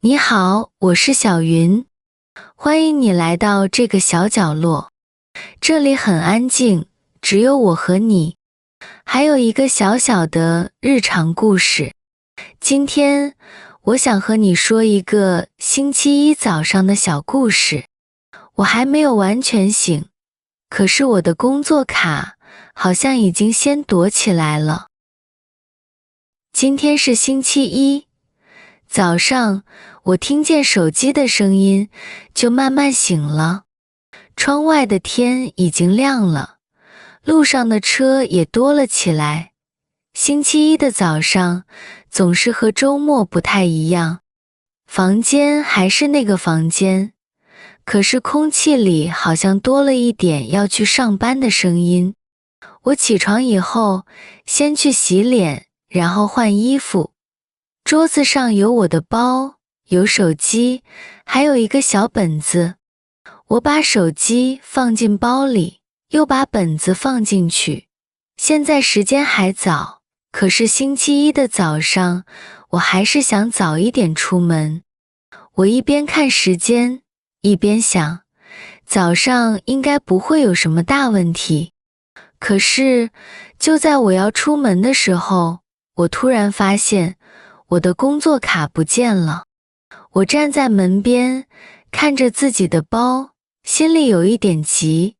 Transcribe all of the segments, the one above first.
你好，我是小云，欢迎你来到这个小角落。这里很安静，只有我和你，还有一个小小的日常故事。今天，我想和你说一个星期一早上的小故事。我还没有完全醒，可是我的工作卡好像已经先躲起来了。今天是星期一，早上我听见手机的声音，就慢慢醒了。窗外的天已经亮了，路上的车也多了起来。星期一的早上总是和周末不太一样，房间还是那个房间，可是空气里好像多了一点要去上班的声音。我起床以后，先去洗脸，然后换衣服。桌子上有我的包，有手机，还有一个小本子。我把手机放进包里，又把本子放进去。现在时间还早，可是星期一的早上，我还是想早一点出门。我一边看时间，一边想，早上应该不会有什么大问题。可是，就在我要出门的时候，我突然发现我的工作卡不见了。我站在门边，看着自己的包，心里有一点急。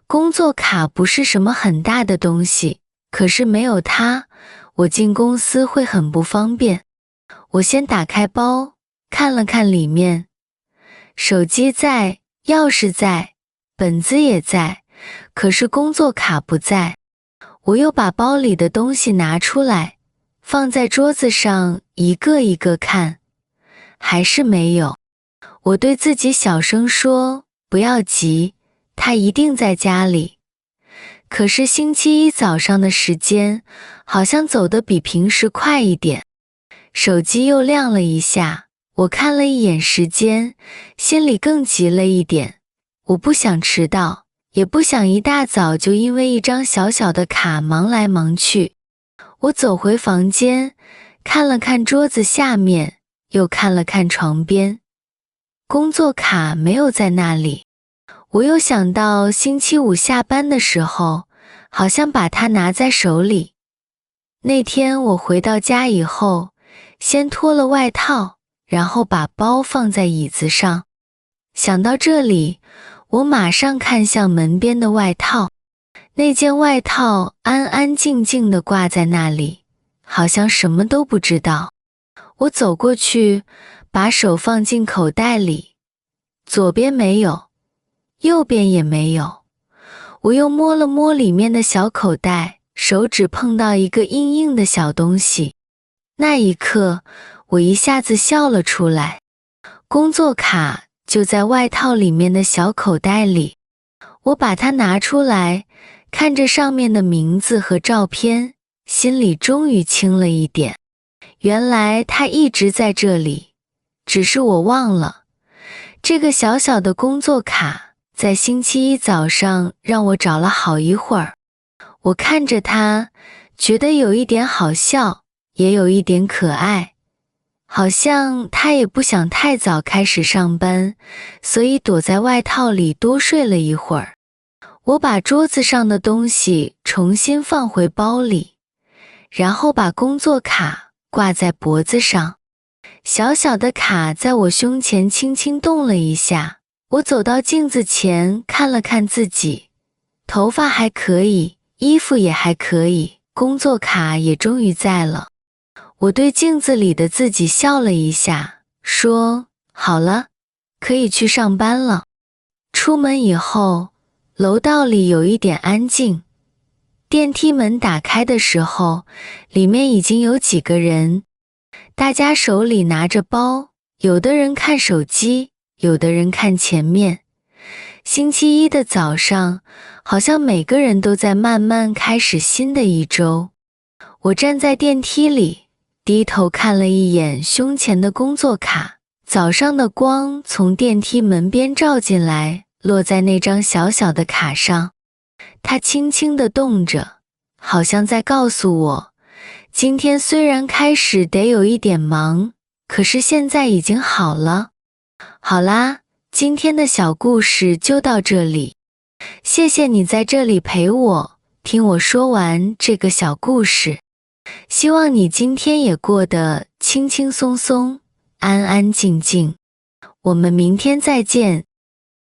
工作卡不是什么很大的东西，可是没有它，我进公司会很不方便。我先打开包，看了看里面，手机在，钥匙在，本子也在，可是工作卡不在。我又把包里的东西拿出来，放在桌子上，一个一个看，还是没有。我对自己小声说，不要急，他一定在家里。可是星期一早上的时间，好像走得比平时快一点。手机又亮了一下，我看了一眼时间，心里更急了一点。我不想迟到，也不想一大早就因为一张小小的卡忙来忙去。我走回房间，看了看桌子下面，又看了看床边，工作卡没有在那里。我又想到星期五下班的时候，好像把它拿在手里。那天我回到家以后，先脱了外套，然后把包放在椅子上。想到这里，我马上看向门边的外套。那件外套安安静静地挂在那里，好像什么都不知道。我走过去，把手放进口袋里，左边没有，右边也没有。我又摸了摸里面的小口袋，手指碰到一个硬硬的小东西。那一刻，我一下子笑了出来。工作卡就在外套里面的小口袋里。我把它拿出来，看着上面的名字和照片，心里终于轻了一点。原来它一直在这里，只是我忘了。这个小小的工作卡在星期一早上让我找了好一会儿。我看着它，觉得有一点好笑，也有一点可爱。好像他也不想太早开始上班，所以躲在外套里多睡了一会儿。我把桌子上的东西重新放回包里，然后把工作卡挂在脖子上。小小的卡在我胸前轻轻动了一下。我走到镜子前看了看自己，头发还可以，衣服也还可以，工作卡也终于在了。我对镜子里的自己笑了一下，说，好了，可以去上班了。出门以后，楼道里有一点安静。电梯门打开的时候，里面已经有几个人，大家手里拿着包，有的人看手机，有的人看前面。星期一的早上，好像每个人都在慢慢开始新的一周。我站在电梯里，低头看了一眼胸前的工作卡，早上的光从电梯门边照进来，落在那张小小的卡上。它轻轻地动着，好像在告诉我，今天虽然开始得有一点忙，可是现在已经好了。好啦，今天的小故事就到这里。谢谢你在这里陪我，听我说完这个小故事。希望你今天也过得轻轻松松，安安静静。我们明天再见。